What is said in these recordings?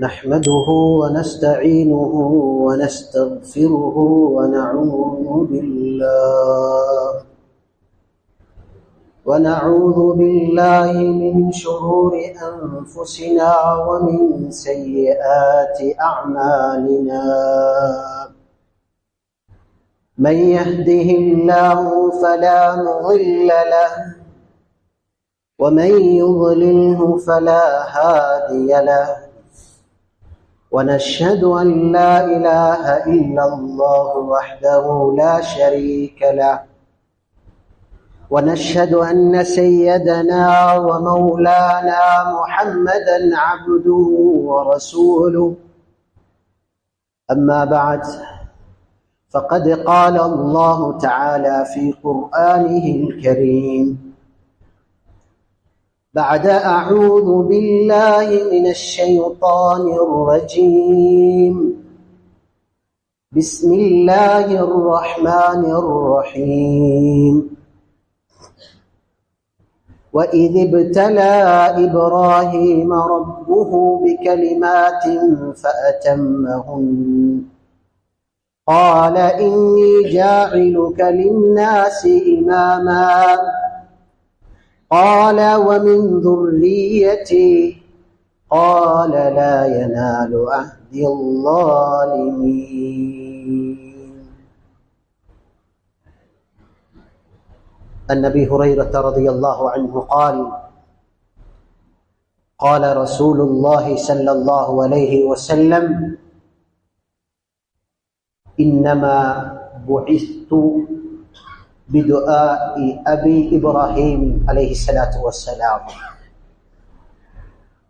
نحمده ونستعينه ونستغفره ونعوذ بالله من شرور أنفسنا ومن سيئات أعمالنا. من يهده الله فلا مضل له ومن يضلله فلا هادي له. ونشهد أن لا إله إلا الله وحده لا شريك له. ونشهد أن سيدنا ومولانا محمدا عبده ورسوله. أما بعد، فقد قال الله تعالى في قرآنه الكريم: بعد أعوذ بالله من الشيطان الرجيم، بسم الله الرحمن الرحيم. وإذ ابتلى إبراهيم ربه بكلمات فأتمهن قال إني جاعلك للناس إماما قال ومن ذريتي قال لا ينال عهد الظالمين. عن أبي هريرة رضي الله عنه قال: قال رسول الله صلى الله عليه وسلم: إنما بعثت بدعاء أبي إبراهيم عليه الصلاة والسلام.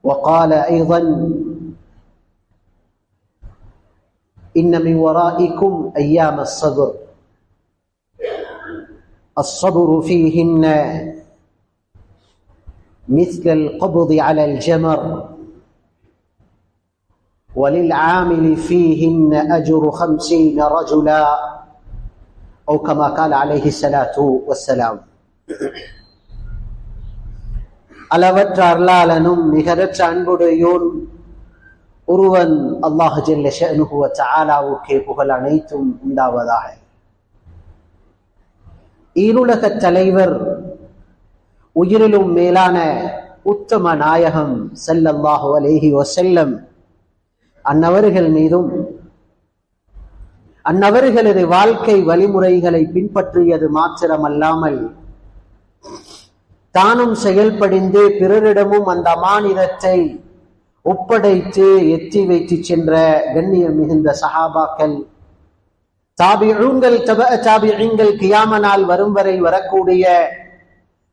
وقال أيضا: إن من ورائكم أيام الصبر، الصبر فيهن مثل القبض على الجمر، وللعامل فيهن أجر 50 رجلا، أو كما قال عليه الصلاة والسلام. அளவற்ற அருளாளனும் நிகரற்ற அன்புடையோன் ஒருவன் அல்லாஹ் ஜல்ல ஷஅனுஹு வ தஆலாவுக்கே புகழ் அனைத்தும் உண்டாவதாக. ஈருலக தலைவர், உயிரிலும் மேலான உத்தம நாயகம் ஸல்லல்லாஹு அலைஹி வஸல்லம் அன்னவர்கள் மீதும் அன்னவர்களது வாழ்க்கை வழிமுறைகளை பின்பற்றியது மாத்திரமல்லாமல் தானும் செயல்படிந்து பிறரிடமும் அந்த அமானிதத்தை ஒப்படைத்து எத்தி வைத்து சென்ற கண்ணியம் மிகுந்த சஹாபாக்கள், தாபிஊன்கள், தாபிஈன்கள், கியாம நாள் வரும் வரை வரக்கூடிய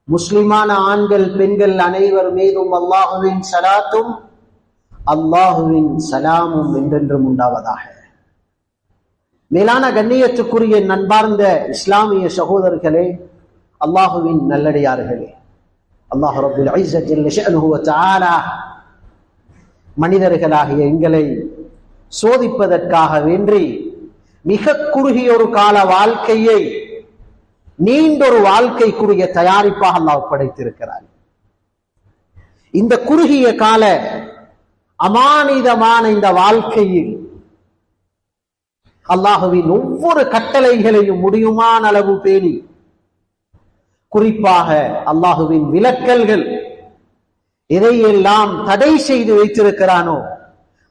முஸ்லிமான ஆண்கள் பெண்கள் அனைவர் மீதும் அல்லாஹுவின் ஸலாத்தும் அல்லாஹுவின் சலாமும் என்றென்றும் உண்டாவதாக. மேலான கண்ணியத்துக்குரிய நண்பார்ந்த இஸ்லாமிய சகோதரர்களே, அல்லாஹுவின் நல்லடியார்களே, அல்லாஹ் ரப்புல் இஸ்ஸத் ஜல்ல ஷஅனுஹு வ தஆலா மனிதர்களாகிய எங்களை சோதிப்பதற்காக வேண்டி மிக குறுகிய ஒரு கால வாழ்க்கையை நீண்டொரு வாழ்க்கைக்குரிய தயாரிப்பாக அல்லாஹ் படைத்திருக்கிறார். இந்த குறுகிய கால அமானிதமான இந்த வாழ்க்கையில் அல்லாஹுவின் ஒவ்வொரு கட்டளைகளையும் முடியுமான அளவு பேணி, குறிப்பாக அல்லாஹுவின் விலக்கல்கள் எதையெல்லாம் தடை செய்து வைத்திருக்கிறானோ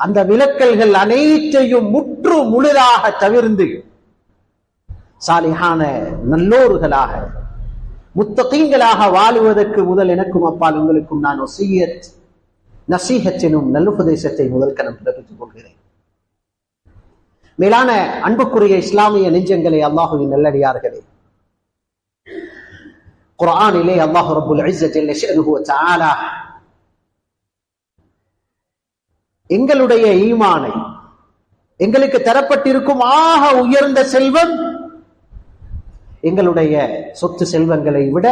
அந்த விலக்கல்கள் அனைத்தையும் முற்று முழுதாக தவிர்ந்து சாலிஹான நல்லோர்களாக முத்தகீன்களாக வாழுவதற்கு முதல் எனக்கும் அப்பால் உங்களுக்கும் நான் வஸியத் நசீஹத் எனும் நல்லுபதேசத்தை முதல் கணம் பிறப்பித்துக் கொள்கிறேன். மேலான அன்புக்குரிய இஸ்லாமிய நெஞ்சங்களே, அல்லாஹுவின் நல்லடியார்களே, குர்ஆனிலே அல்லாஹ் ரப்புல் இஸ்ஸத் ஜல்ல ஷஅனுஹு வ தஆலா எங்களுடைய ஈமானை, எங்களுக்கு தரப்பட்டிருக்கும் ஆக உயர்ந்த செல்வம், எங்களுடைய சொத்து செல்வங்களை விட,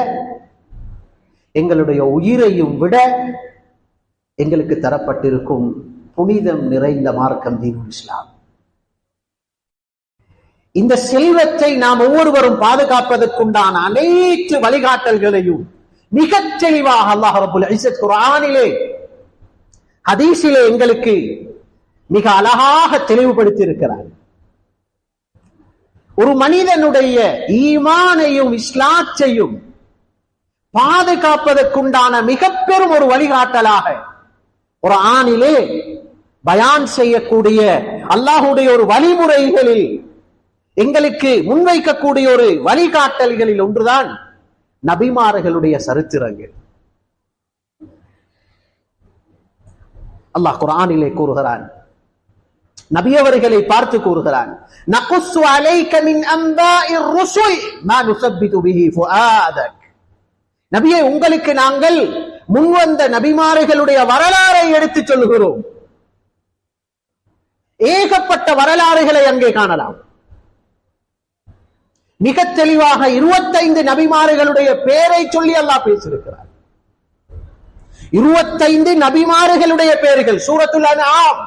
எங்களுடைய உயிரையும் விட எங்களுக்கு தரப்பட்டிருக்கும் புனிதம் நிறைந்த மார்க்கம் தீனுல் இஸ்லாம். இந்த செல்வத்தை நாம் ஒவ்வொருவரும் பாதுகாப்பதற்குண்டான அனைத்து வழிகாட்டல்களையும் மிகத் தெளிவாக அல்லாஹ் ரப்புல் இஸ்ஸத் குர்ஆனிலே ஹதீஸிலே எங்களுக்கு மிக அழகாக தெளிவுபடுத்தி இருக்கிறார். ஒரு மனிதனுடைய ஈமானையும் இஸ்லாத்தையும் பாதுகாப்பதற்குண்டான மிக பெரும் ஒரு வழிகாட்டலாக ஒரு ஆணிலே பயான் செய்யக்கூடிய அல்லாஹுடைய ஒரு வழிமுறைகளில் எங்களுக்கு முன்வைக்கக்கூடிய ஒரு வழிகாட்டல்களில் ஒன்றுதான் நபிமார்களுடைய சரித்திரங்கள். அல்லாஹ் குர்ஆனிலே கூறுகிறான், நபியவர்களை பார்த்து கூறுகிறான், நகுஸ்ஸு அலைக மின் அன்பாஇர் ருசுல் மா நுஸப்பிது பிஹி ஃபுஆதக். நபியே, உங்களுக்கு நாங்கள் முன்வந்த நபிமார்களுடைய வரலாறை எடுத்துச் சொல்லுகிறோம். ஏகப்பட்ட வரலாறுகளை அங்கே காணலாம். மிக தெளிவாக 25 நபிமார்களுடைய பெயரை சொல்லி அல்லாஹ் பேசியிருக்கிறார். 25 நபிமார்களுடைய பெயர்கள் சூரத்துல் அன்ஆம்.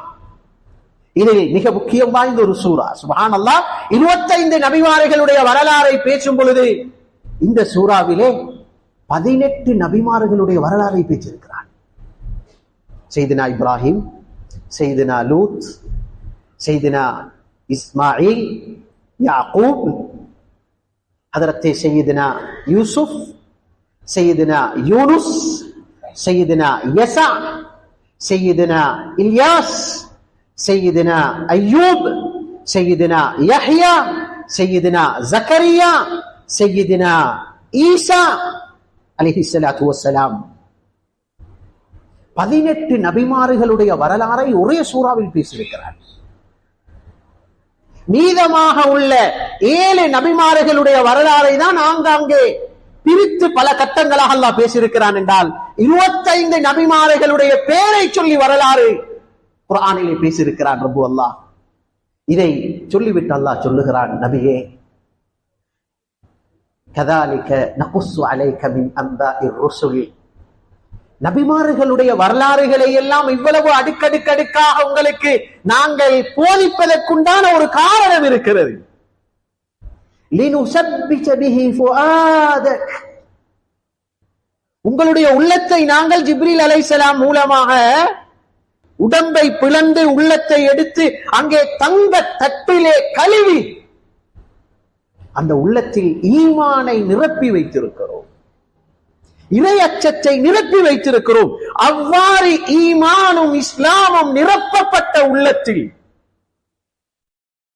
இதில் மிக முக்கியம் வாய்ந்த ஒரு சூரா. சுப்ஹானல்லாஹ், 25 நபிமார்களுடைய வரலாறை பேசும் பொழுது இந்த சூறாவிலே 18 நபிமார்களுடைய வரலாறை பேசியிருக்கிறார். சையதுனா இப்ராஹிம், சையதுனா லூத், சையதுனா இஸ்மாயில், யாக்கூப், ஹதரத்தே சையதுனா யூசுப், சையதுனா யூனுஸ், சையதுனா யஸா, சையதுனா இல்யாஸ், சையதுனா அய்யூப், சையதுனா யஹ்யா, சையதுனா ஜக்கரியா, சையதுனா ஈசா அலைஹிஸ்ஸலாத்து வஸ்ஸலாம். 18 நபிமார்களுடைய வரலாறை ஒரே சூறாவில் பேசியிருக்கிறார். மீதமாக உள்ள 7 நபிமார்களுடைய வரலாறை தான் ஆங்காங்கே பிரித்து பல கட்டங்களாக அல்லாஹ் பேசியிருக்கிறான் என்றால் 25 நபிமார்களுடைய பெயரை சொல்லி வரலாறு குர்ஆனிலே பேசியிருக்கிறான் ரப்பு அல்லாஹ். இதை சொல்லிவிட்டு அல்லாஹ் சொல்லுகிறான், நபியே, கதாலிக நகுஸ்ஸு அலைக மின் அன்பாஇர் ருசுல். நபிமார்களுடைய வரலாறுகளை எல்லாம் இவ்வளவு அடுக்கடுக்காக உங்களுக்கு நாங்கள் போதிப்பதற்குண்டான ஒரு காரணம் இருக்கிறது. லினுஸப்பித பிஹி ஃபுஆதக். உங்களுடைய உள்ளத்தை நாங்கள் ஜிப்ரீல் அலைஹிஸ்ஸலாம் மூலமாக உடம்பை பிளந்து உள்ளத்தை எடுத்து அங்கே தங்க தட்டிலே கழுவி அந்த உள்ளத்தில் ஈமானை நிரப்பி வைத்திருக்கிறோம், இறை அச்சத்தை நிரப்பி வைத்திருக்கிறோம். அவ்வாறு ஈமானும் இஸ்லாமும் நிரப்பப்பட்ட உள்ளத்தில்,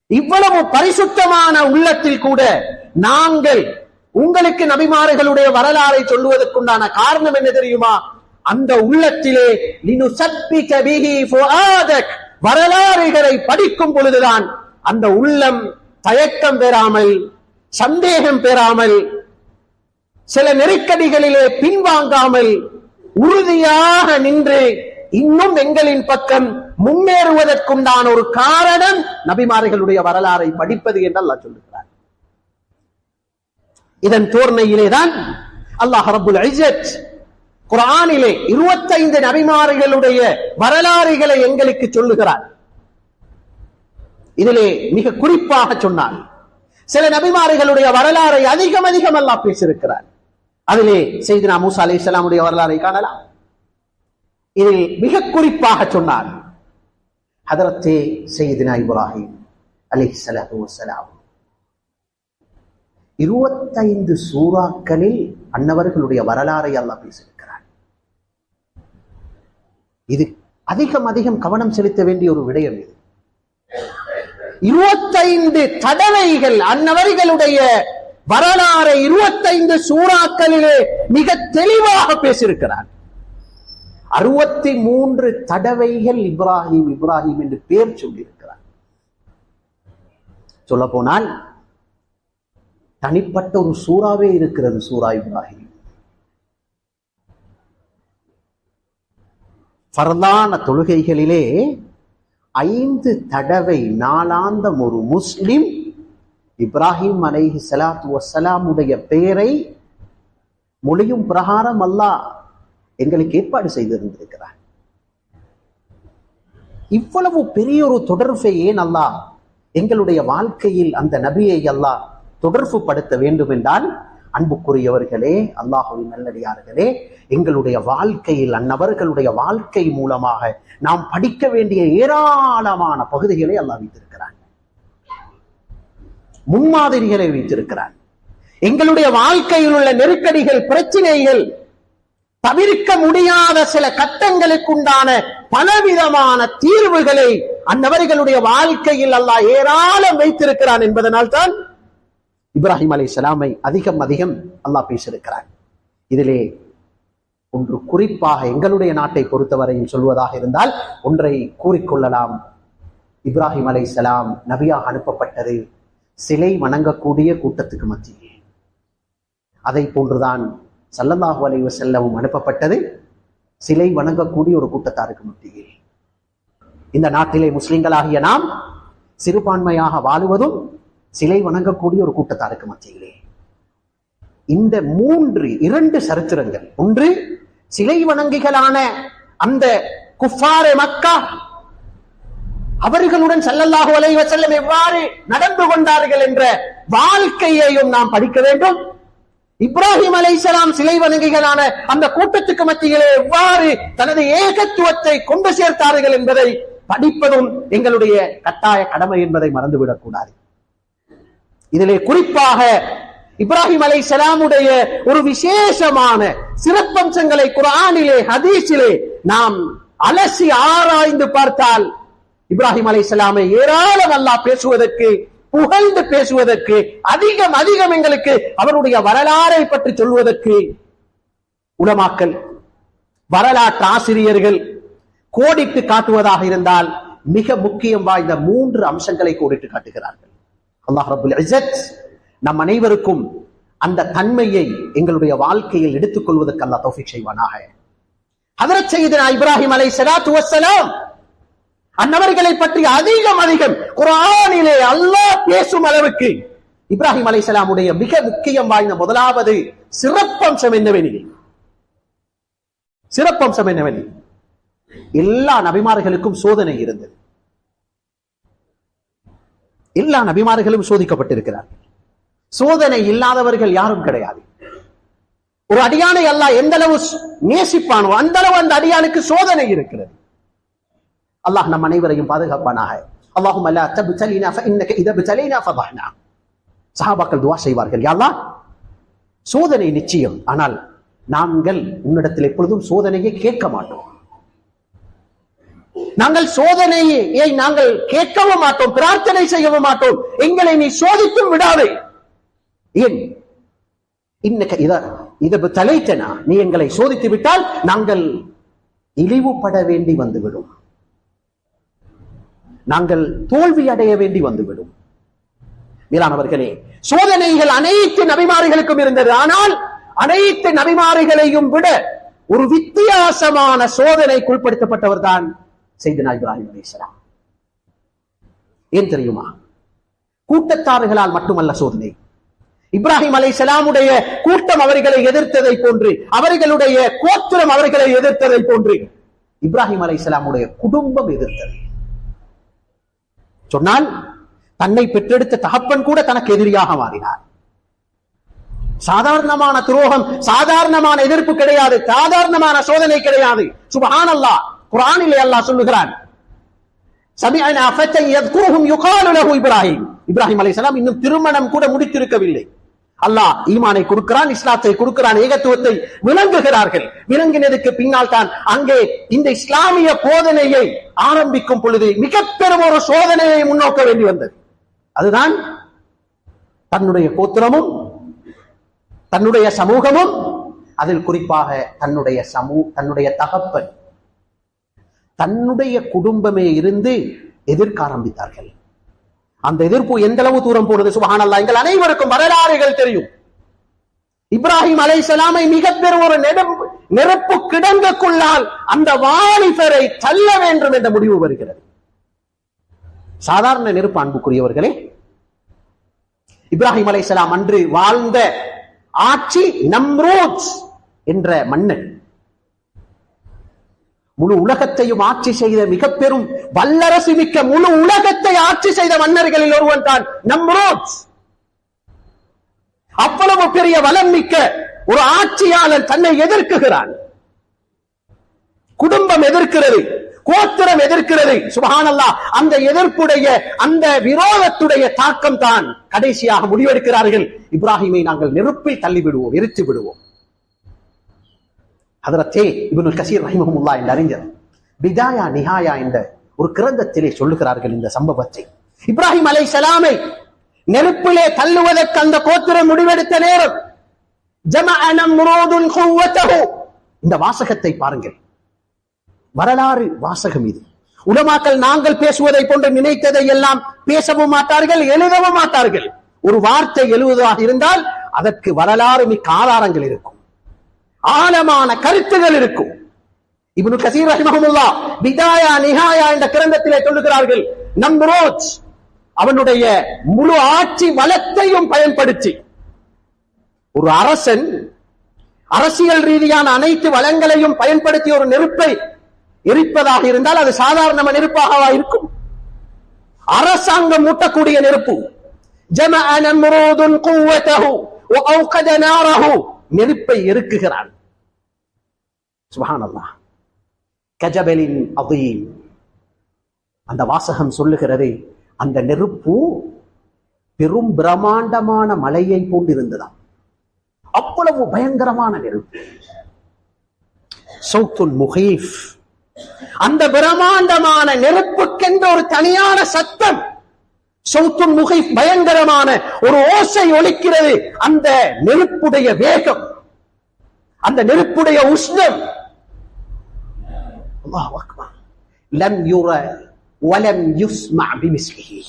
இவ்வளவு பரிசுத்தமான உள்ளத்தில் கூட நாங்கள் உங்களுக்கு நபிமார்களுடைய வரலாறை சொல்லுவதற்குண்டான காரணம் என்ன தெரியுமா? அந்த உள்ளத்திலே லினுஸப்பிக பிஹி ஃபுஆதக் வரலாறுகளை படிக்கும் பொழுதுதான் அந்த உள்ளம் தயக்கம் பெறாமல், சந்தேகம் பெறாமல், சில நெருக்கடிகளிலே பின்வாங்காமல் உறுதியாக நின்று இன்னும் எங்களின் பக்கம் முன்னேறுவதற்குண்டான ஒரு காரணம் நபிமார்களுடைய வரலாறை படிப்பது என்று அல்லாஹ் சொல்லுகிறார். இதன் தோரணையிலேதான் அல்லாஹ் ரப்புல் இஸ்ஸத் குர்ஆனிலே 25 நபிமார்களுடைய வரலாறுகளை எங்களுக்கு சொல்லுகிறார். இதிலே மிக குறிப்பாக சொன்னார், சில நபிமார்களுடைய வரலாறை அதிகம் அல்லாஹ் பேசியிருக்கிறார். அதிலே சையதுனா மூசா அலைஹிஸ்ஸலாமுடைய வரலாறை காணலாம். இதில் மிக குறிப்பாக சொன்னார் ஹதரத்தே சையதுனா இப்ராஹிம் அலைஹிஸ்ஸலாத்து வஸ்ஸலாம். 25 சூறாக்களில் அன்னவர்களுடைய வரலாறை அல்லாஹ் பேசியிருக்கிறார். இது அதிகம் கவனம் செலுத்த வேண்டிய ஒரு விடயம். இது 25 தடவைகள் அன்னவர்களுடைய வரலாறை 25 சூறாக்களிலே மிக தெளிவாக பேசியிருக்கிறார். 63 தடவைகள் இப்ராஹிம் என்று பெயர் சொல்லியிருக்கிறார். சொல்ல போனால் தனிப்பட்ட ஒரு சூறாவே இருக்கிறது, சூரா இப்ராஹிம். ஃபர்லான தொழுகைகளிலே 5 தடவை நாளாந்தம் ஒரு முஸ்லிம் இப்ராஹிம் அலைஹிஸ்ஸலாத்து வஸ்ஸலாமுடைய பெயரை மொழியும் பிரகாரம் அல்லாஹ் எங்களுக்கு ஏற்பாடு செய்திருந்திருக்கிறார். இவ்வளவு பெரிய ஒரு தொடர்பை ஏன் அல்லாஹ் எங்களுடைய வாழ்க்கையில் அந்த நபியை அல்லாஹ் தொடர்பு படுத்த வேண்டும் என்றால், அன்புக்குரியவர்களே, அல்லாஹ்வின் நல்லடியார்களே, எங்களுடைய வாழ்க்கையில் அந்நபர்களுடைய வாழ்க்கை மூலமாக நாம் படிக்க வேண்டிய ஏராளமான பகுதிகளை அல்லாஹ் வைத்திருக்கிறான், முன்மாதிரிகளை வைத்திருக்கிறான். எங்களுடைய வாழ்க்கையில் உள்ள நெருக்கடிகள், பிரச்சனைகள், தவிர்க்க முடியாத சில கட்டங்களுக்குண்டான பலவிதமான தீர்வுகளை அந்நபர்களுடைய வாழ்க்கையில் அல்லாஹ் ஏராளம் வைத்திருக்கிறான் என்பதனால் தான் இப்ராஹிம் அலைஹிஸ்ஸலாமை அதிகம் அல்லாஹ் பேசியிருக்கிறார். இதிலே ஒன்று குறிப்பாக எங்களுடைய நாட்டை பொறுத்தவரையில் சொல்வதாக இருந்தால் ஒன்றை கூறிக்கொள்ளலாம். இப்ராஹிம் அலைஹிஸ்ஸலாம் நபியாக அனுப்பப்பட்டது சிலை வணங்கக்கூடிய கூட்டத்துக்கு மத்தியில். அதை போன்றுதான் ஸல்லல்லாஹு அலைஹி வஸல்லம் அனுப்பப்பட்டது சிலை வணங்கக்கூடிய ஒரு கூட்டத்தாருக்கு மத்தியில். இந்த நாட்டிலே முஸ்லிம்களாகிய நாம் சிறுபான்மையாக வாழுவதும் சிலை வணங்கக்கூடிய ஒரு கூட்டத்தாருக்கு மத்தியிலே. இந்த இரண்டு சரித்திரங்கள், ஒன்று சிலை வணங்கிகளான அந்த குஃபாரே மக்கா, அவர்களுடன் ஸல்லல்லாஹு அலைஹி வஸல்லம் எவ்வாறு நடந்து கொண்டார்கள் என்ற வாழ்க்கையையும் நாம் படிக்க வேண்டும். இப்ராஹிம் அலைஹிஸ்ஸலாம் சிலை வணங்கிகளான அந்த கூட்டத்துக்கு மத்தியிலே எவ்வாறு தனது ஏகத்துவத்தை கொண்டு சேர்த்தார்கள் என்பதை படிப்பதும் எங்களுடைய கட்டாய கடமை என்பதை மறந்துவிடக் கூடாது. இதிலே குறிப்பாக இப்ராஹிம் அலைஹிஸ்ஸலாமுடைய ஒரு விசேஷமான சிறப்பம்சங்களை குர்ஆனிலே, ஹதீஸிலே நாம் அலசி ஆராய்ந்து பார்த்தால் இப்ராஹிம் அலைஹிஸ்ஸலாமை ஏராளம் அல்லாஹ் பேசுவதற்கு, புகழ்ந்து பேசுவதற்கு, அதிகம் எங்களுக்கு அவருடைய வரலாறை பற்றி சொல்வதற்கு உலமாக்கள், வரலாற்று ஆசிரியர்கள் கோடிட்டு காட்டுவதாக இருந்தால் மிக முக்கியம் வாய்ந்த 3 அம்சங்களை கோடிட்டு காட்டுகிறார்கள். அல்லாஹ் ரப்புல் இஸ்ஸத் நம் அனைவருக்கும் அந்த தன்மையை எங்களுடைய வாழ்க்கையில் எடுத்துக் கொள்வதற்கு அல்லாஹ் தௌஃபீக் செய்வானாக. ஹஜ்ரத் சய்யிதுனா இப்ராஹிம் அலைஹிஸ்ஸலாத்து வஸ்ஸலாம் அன்னவர்களை பற்றி அதிகம் குர்ஆனிலே அல்லாஹ் பேசும் அளவுக்கு இப்ராஹிம் அலைஹிஸ்ஸலாமுடைய மிக முக்கியம் வாய்ந்த முதலாவது சிறப்பம்சம் என்னவெனில், எல்லா நபிமார்களுக்கும் சோதனை இருந்தது. எல்லா நபிமார்களும் சோதிக்கப்பட்டிருக்கிறார்கள். சோதனை இல்லாதவர்கள் யாரும் கிடையாது. ஒரு அடியானை அல்லாஹ் எந்த அளவு நேசிப்பானோ அந்த அளவு அந்த அடியானுக்கு சோதனை இருக்கிறது. அல்லாஹ் நம் அனைவரையும் பாதுகாப்பானாக. அல்லாஹும்ம லா தப்தலினா ஃபஇன்னக இதா பதலைனா ஃபதஹ்னா. சஹாபாக்கள் துஆ செய்வார்கள், யா அல்லாஹ் சோதனை நிச்சயம், ஆனால் நாங்கள் உன்னிடத்தில் எப்பொழுதும் சோதனையை கேட்க மாட்டோம். நாங்கள் சோதனையை நாங்கள் கேட்கவும் மாட்டோம், பிரார்த்தனை செய்யவும் மாட்டோம். எங்களை நீ சோதித்தும் விடாதே. ஏன்? இன்னக இத பதலைனா, நீ எங்களை சோதித்து விட்டால் நாங்கள் இழிவுபட வேண்டி வந்துவிடும், நாங்கள் தோல்வி அடைய வேண்டி வந்துவிடும். மேலானவர்களே, சோதனைகள் அனைத்து நபிமார்களுக்கும் இருந்தது. ஆனால் அனைத்து நபிமார்களையும் விட ஒரு வித்தியாசமான சோதனைக்கு உட்படுத்தப்பட்டவர் தான் சையதுனா இப்ராஹிம் அலைஹிஸ்ஸலாம். ஏன் தெரியுமா? கூட்டத்தார்களால் மட்டுமல்ல சோதனை. இப்ராஹிம் அலைஹிஸ்ஸலாமுடைய கூட்டம் அவர்களை எதிர்த்ததை போன்று, அவர்களுடைய கோத்திரம் அவர்களை எதிர்த்ததை போன்று இப்ராஹிம் அலைஹிஸ்ஸலாமுடைய குடும்பம் எதிர்த்தது. சொன்னால் தன்னை பெற்றெடுத்த தகப்பன் கூட தனக்கு எதிரியாக மாறினார். சாதாரணமான துரோகம், சாதாரணமான எதிர்ப்பு கிடையாது, சாதாரணமான சோதனை கிடையாது. சுப்ஹானல்லாஹ், குர்ஆனிலே அல்லாஹ் சொல்லுகிறான், சமிஅனா ஃபதன் யذ்குருஹும் யுகாலு லஹு இப்ராஹிம். இப்ராஹிம் அலைஹிஸ்ஸலாம் இன்னும் திருமணம் கூட முடித்திருக்கவில்லை. அல்லாஹ் ஈமானை கொடுக்கிறான், இஸ்லாத்தை கொடுக்கிறான், ஏகத்துவத்தை விளங்குகிறார்கள். விளங்கினதுக்கு பின்னால் தான் அங்கே இந்த இஸ்லாமிய போதனையை ஆரம்பிக்கும் பொழுது மிக பெரும் ஒரு சோதனையை முன்னோக்க வேண்டி வந்தது. அதுதான் தன்னுடைய கோத்திரமும் தன்னுடைய சமூகமும், அதில் குறிப்பாக தன்னுடைய தகப்பன், தன்னுடைய குடும்பமே இருந்து எதிர்க்க ஆரம்பித்தார்கள். அந்த எதிர்ப்பு எந்த அளவு தூரம் போனது சுப்ஹானல்லாஹ், எங்கள் அனைவருக்கும் வரலாறுகள் தெரியும். இப்ராஹிம் அலைஹிஸ்ஸலாமை மிக பெரும் ஒரு நெருப்பு கிடங்குக்குள்ளால் அந்த வாலிபரை தள்ள வேண்டும் என்ற முடிவு வருகிறது. சாதாரண நெருப்பு அன்புக்குரியவர்களே, இப்ராஹிம் அலைஹிஸ்ஸலாம் அன்று வாழ்ந்த ஆட்சி நம்ரூத் என்ற மன்னன், முழு உலகத்தையும் ஆட்சி செய்த மிக பெரும் வல்லரசு மிக்க முழு உலகத்தை ஆட்சி செய்த மன்னர்களில் ஒருவன் தான் நம்ரூத். அவ்வளவு பெரிய வலம் மிக்க ஒரு ஆட்சியாளர் தன்னை எதிர்க்குகிறான். குடும்பம் எதிர்க்கிறது, கோத்திரம் எதிர்க்கிறது. சுப்ஹானல்லாஹ். அந்த எதிர்ப்புடைய அந்த விரோதத்துடைய தாக்கம் தான் கடைசியாக முடிவெடுக்கிறார்கள், இப்ராஹிமை நாங்கள் நெருப்பில் தள்ளிவிடுவோம், எரித்து விடுவோம். ஹதரத்தே இப்னுல் கஸீர் ரஹிமஹுல்லாஹ் என்ற அறிஞர் பிதாயா நிஹாயா என்ற ஒரு கிரந்தத்திலே சொல்லுகிறார்கள் இந்த சம்பவத்தை. இப்ராஹிம் அலைஹிஸ்ஸலாமை நெருப்பிலே தள்ளுவதற்கு அந்த கோத்திரம் முடிவெடுத்த நேரம், ஜமஅ நம்ரூதுன் குவ்வத்தஹு. இந்த வாசகத்தை பாருங்கள், வரலாறு வாசகம் இது. உலமாக்கள் நாங்கள் பேசுவதை போன்று நினைத்ததை எல்லாம் பேசவும் மாட்டார்கள், எழுதவும் மாட்டார்கள். ஒரு வார்த்தை எழுதுவதாக இருந்தால் அதற்கு வரலாறு மிக்க ஆதாரங்கள் இருக்கும், ஆழமான கருத்துகள் இருக்கும். இப்னு கஸீர் ரஹிமஹுல்லாஹ் பிதாயா நிஹாயா என்ற கிரந்தத்திலே சொல்லுகிறார்கள், நம்ரூத் அவனுடைய முழு ஆட்சி வளத்தையும் பயன்படுத்தி, ஒரு அரசன் அரசியல் ரீதியான அனைத்து வளங்களையும் பயன்படுத்தி ஒரு நெருப்பை எரிப்பதாக இருந்தால் அது சாதாரண நெருப்பாக இருக்கும்? அரசாங்கம் மூட்டக்கூடிய நெருப்பு. ஜமஅ நம்ரூதுன் குவ்வத்தஹு வ அவ்கத நாரஹு, நெருப்பை எரிக்குகிறான். சுப்ஹானல்லாஹ். கஜபலின் அதீம். அந்த வாசகம் சொல்லுகிறது, அந்த நெருப்பு பெரும் பிரம்மாண்டமான மலையை போன்றிருந்ததாம். அவ்வளவு பயங்கரமான நெருப்பு. சௌத்துன் முகீஃப். அந்த பிரம்மாண்டமான நெருப்புக்கென்ற ஒரு தனியான சத்தம். சௌத்துன் முகீஃப், பயங்கரமான ஒரு ஓசை ஒலிக்கிறது. அந்த நெருப்புடைய வேகம், அந்த நெருப்புடைய உஷ்ணம். அல்லாஹ் அக்பர். லம் யுர வலம் யுஸ்மா பிமிஸ்லிஹி.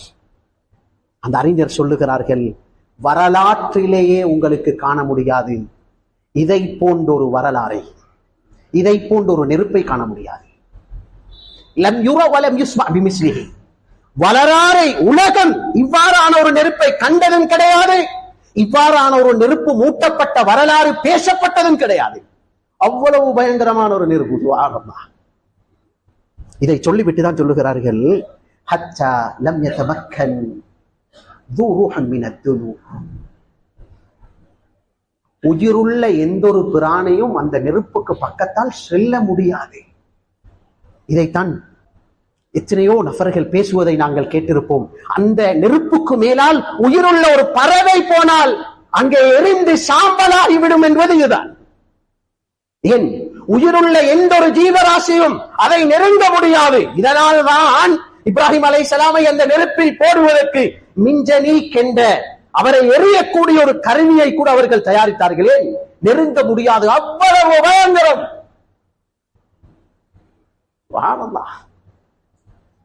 அந்த அறிஞர் சொல்லுகிறார்கள், வரலாற்றிலேயே உங்களுக்கு காண முடியாது இதை போன்ற ஒரு வரலாறை, இதை போன்ற ஒரு நெருப்பை காண முடியாது. லம் யுர வலம் யுஸ்மா பிமிஸ்லிஹி. வரலாறை உலகம் இவ்வாறான ஒரு நெருப்பை கண்டதும் கிடையாது, இவ்வாறான ஒரு நெருப்பு மூட்டப்பட்ட வரலாறு பேசப்பட்டதும் கிடையாது. அவ்வளவு பயங்கரமான ஒரு நெருப்பு. சுப்ஹானல்லாஹ். இதை சொல்லிவிட்டு தான் சொல்லுகிறார்கள், ஹத்தா லம் யதமக்கன் ذو روح من الدنو. உயிருள்ள எந்த ஒரு பிராணியும் அந்த நெருப்புக்கு பக்கத்தால் செல்ல முடியாது. இதைத்தான் எத்தனையோ நபர்கள் பேசுவதை நாங்கள் கேட்டிருப்போம். அந்த நெருப்புக்கு மேலால் உயிருள்ள ஒரு பறவை போனால் அங்கே எரிந்து சாம்பலாகிவிடும் என்பது இதுதான். ஏன்? உயிருள்ள எந்த ஒரு ஜீவராசியும் அதை நெருங்க முடியாது. இதனால் தான் இப்ராஹிம் அலைஹிஸ்ஸலாமை அந்த நெருப்பில் போடுவதற்கு மின்ஜனீக் என்ற அவரை எரியக்கூடிய ஒரு கருவியை கூட அவர்கள் தயாரித்தார்களே, நெருங்க முடியாது, அவ்வளவு பயங்கரம். சுப்ஹானல்லாஹ்.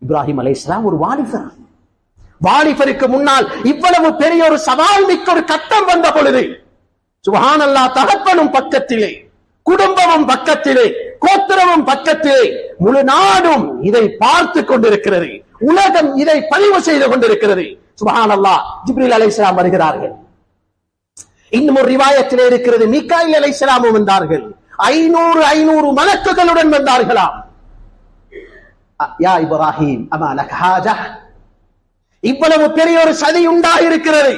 இப்ராஹிம் அலைஹிஸ்ஸலாம் ஒரு வாலிபர். வாலிபருக்கு முன்னால் இவ்வளவு பெரிய ஒரு சவால் மிக்க ஒரு கட்டம் வந்த பொழுது, சுப்ஹானல்லாஹ், தகப்பனும் பக்கத்திலே, குடும்பமும் பக்கத்திலே, கோத்திரமும் பக்கத்திலே, முழு நாடும் இதை பார்த்து கொண்டிருக்கிறது, உலகம் இதை பதிவு செய்து கொண்டிருக்கிறது. சுப்ஹானல்லாஹ். ஜிப்ரீல் அலைஹிஸ்ஸலாம் வருகிறார்கள். இன்னும் ஒரு ரிவாயத்திலே இருக்கிறது, மீகாயில் அலைஹிஸ்ஸலாமும் வந்தார்கள். 500 மலக்குகளுடன் வந்தார்களாம். யா இப்ராஹிம் அமா லக ஹாஜா, இவ்வளவு பெரிய ஒரு சதி உண்டாயிருக்கிறது,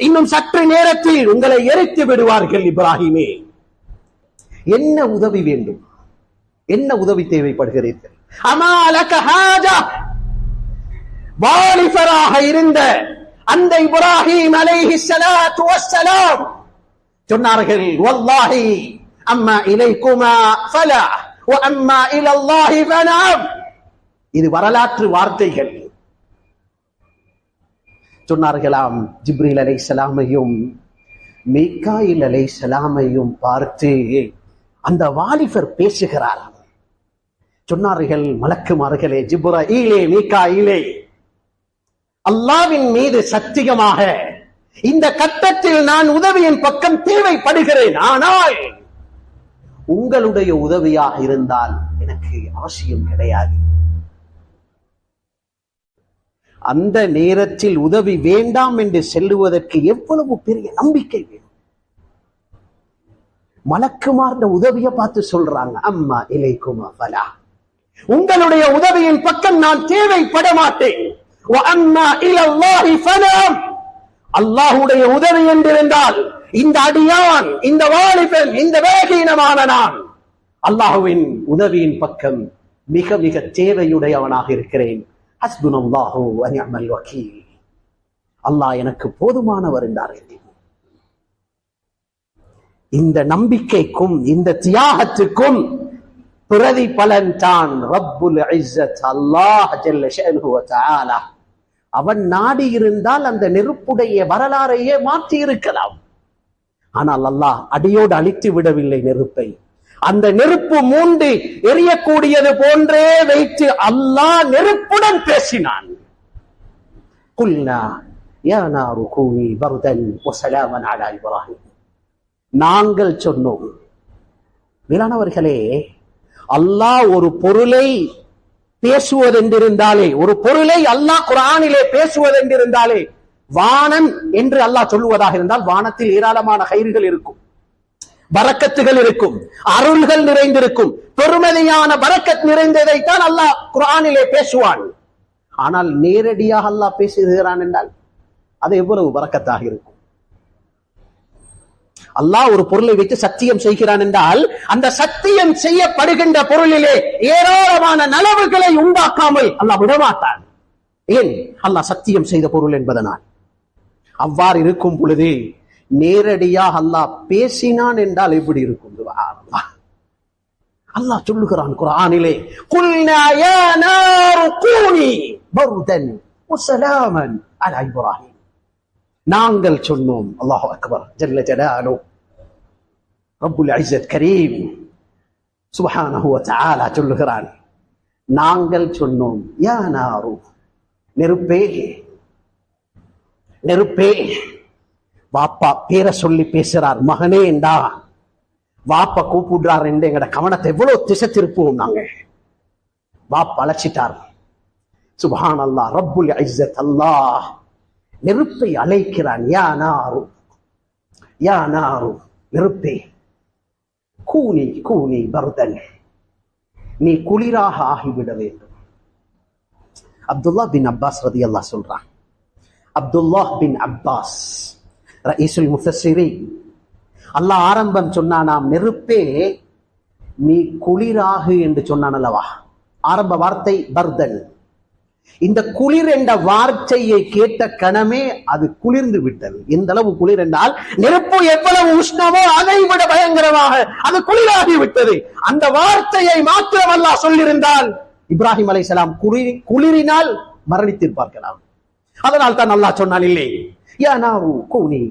இன்னும் சற்று நேரத்தில் உங்களை எரித்து விடுவார்கள் இப்ராஹிமே, என்ன உதவி வேண்டும், என்ன உதவி தேவைப்படுகிறீர்கள்? அமா லக ஹாஜா. வாலிபராக இருந்த அந்த இப்ராஹிம் அலைஹிஸ்ஸலாத்து வஸ்ஸலாம் சொன்னார்கள், வல்லாஹி அம்மா இலைக்குமா ஃபலா வ அம்மா இலல்லாஹி ஃபனஅம். இது வரலாற்று வார்த்தைகள். சொன்னார்களாம், ஜிப்ரீல் அலைஹிஸ்ஸலாமையும் மீகாயில் அலைஹிஸ்ஸலாமையும் பார்த்து அந்த வாலிபர் பேசுகிறார். சொன்னார்கள், மலக்குமார்களே, ஜிப்ரீலே, மீகாயிலே, அல்லாஹ்வின் மீது சத்தியமாக இந்த கட்டத்தில் நான் உதவியின் பக்கம் தேவைப்படுகிறேன், ஆனால் உங்களுடைய உதவியாக இருந்தால் எனக்கு அவசியம் கிடையாது. அந்த நேரத்தில் உதவி வேண்டாம் என்று செல்லுவதற்கு எவ்வளவு பெரிய நம்பிக்கை வேணும். மலக்குமார்ந்த உதவியை பார்த்து சொல்றாங்க, அம்மா இலைக்குமா ஃபலா, உங்களுடைய உதவியின் பக்கம் நான் தேவைப்பட மாட்டேன். அல்லாஹுடைய உதவி என்றிருந்தால் இந்த அடியான், இந்த வாலிபன், இந்த வேகீனமான நான் அல்லாஹ்வின் உதவியின் பக்கம் மிக மிக தேவையுடையவனாக இருக்கிறேன். ஹஸ்புனல்லாஹு வ நிஅமல் வக்கீல். அல்லாஹ் எனக்கு போதுமானவர் என்றார்கள். இந்த நம்பிக்கைக்கும் இந்த தியாகத்துக்கும் பிரதிபலன் தான் ரப்புல் இஸ்ஸத் அல்லாஹ் ஜல்ல ஷஅனுஹு வ தஆலா. அவன் நாடி இருந்தால் அந்த நெருப்புடைய வரலாறையே மாற்றி இருக்கலாம். ஆனால் அல்லாஹ் அடியோடு அழித்து விடவில்லை நெருப்பை. அந்த நெருப்பு மூண்டு எரியக்கூடியது போன்றே வைத்து அல்லாஹ் நெருப்புடன் பேசினான். குல்னா யா நாரு கூனி பர்தன் வ ஸலாமன் அலா இப்ராஹிம். நாங்கள் சொன்னோம். மேலானவர்களே, அல்லாஹ் ஒரு பொருளை பேசுவதென்றிருந்தாலே, ஒரு பொருளை அல்லாஹ் குர்ஆனிலே பேசுவதென்றிருந்தாலே, வானம் என்று அல்லாஹ் சொல்லுவதாக இருந்தால் வானத்தில் ஏராளமான கைர்கள் இருக்கும், பரக்கத்துகள் இருக்கும், அருள்கள் நிறைந்திருக்கும், பெருமதியான பரக்கத் நிறைந்ததைத்தான் அல்லாஹ் குர்ஆனிலே பேசுவான். ஆனால் நேரடியாக அல்லாஹ் பேசுகிறான் என்றால் அது எவ்வளவு பரக்கத்தாக இருக்கும். அல்லாஹ் ஒரு பொருளை வைத்து சத்தியம் செய்கிறான் என்றால் அந்த சத்தியம் செய்யப்படுகின்ற பொருளிலே ஏராளமான நலவுகளை உண்டாக்காமல் அல்லாஹ் விடமாட்டான். ஏன்? அல்லாஹ் சத்தியம் செய்த பொருள் என்பதனால். அவ்வாறு இருக்கும் பொழுது நேரடியாக அல்லாஹ் பேசினான் என்றால் எப்படி இருக்கும்? அல்லாஹ் சொல்லுகிறான் குர்ஆனிலே, குல்னா யா நாரு கூனி பர்தன் வ ஸலாமன் அலா இப்ராஹிம். நாங்கள் சொன்னோம். அல்லாஹு அக்பர் ஜல்ல ஜலாலு ரப்புல் இஸ்ஸத் கரீம் சுப்ஹானஹு வ தஆலா சொல்லுகிறான், நாங்கள் சொன்னோம். யா நாரு, நெருப்பே, நெருப்பே. வாப்பா பேரை சொல்லி பேசுறார். மகனே என்றா வாப்பா கூப்பிடுறார் என்று எங்கட கவனத்தை எவ்வளவு திசை திருப்புவோம் நாங்க. வாப்பா அழைச்சிட்டார். சுப்ஹானல்லாஹ், ரப்புல் இஸ்ஸத் அல்லாஹ் நெருப்பை அழைக்கிறான். யா நாரு, யா நாரு, நெருப்பே, கூனி கூனி பர்தன், நீ குளிராக ஆகிவிட வேண்டும். அப்துல்லாஹ் பின் அப்பாஸ் ரலியல்லாஹு சொல்றான். Abdullah bin Abbas ரயீசுல் முஃபஸ்ஸிரீன். அல்லாஹ் ஆரம்பம் சொன்னானாம், நெருப்பே நீ குளிராகு என்று சொன்னான் அல்லவா. ஆரம்ப வார்த்தை பர்தன். இந்த குளிர் என்ற வார்த்தையை கேட்ட கணமே அது குளிர்ந்து விட்டது. எந்த அளவு குளிர் என்றால் நெருப்பு எவ்வளவு உஷ்ணமோ அதை விட பயங்கரமாக அது குளிராகி விட்டது. அந்த வார்த்தையை மாத்திரம் அல்லாஹ் சொல்லியிருந்தால் இப்ராஹிம் அலைஹிஸ்ஸலாம் குளிரினால் மரணித்திருப்பார்களாம். அதனால் தான் அல்லாஹ் சொன்னான், இல்லை, யா நாரு கூனி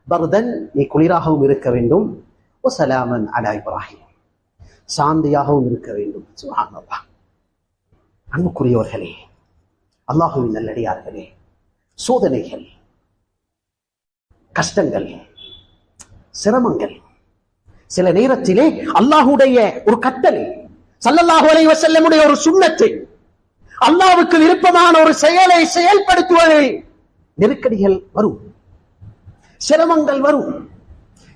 பர்தன், நீ குளிராகவும் இருக்க வேண்டும், வ ஸலாமன் அலா இப்ராஹிம், சாந்தியாகவும் இருக்க வேண்டும். சுப்ஹானல்லாஹ். அன்புக்குரியவர்களே, அல்லாஹுவின் நல்லடியார்களே, சோதனைகள், கஷ்டங்கள், சிரமங்கள், சில நேரத்திலே அல்லாஹுடைய ஒரு கட்டளை, ஸல்லல்லாஹு அலைஹி வஸல்லமுடைய ஒரு சுன்னத்தை, அல்லாஹ்வுக்கு விருப்பமான ஒரு செயலை செயல்படுத்துவதில் நெருக்கடிகள் வரும், சிரமங்கள் வரும்,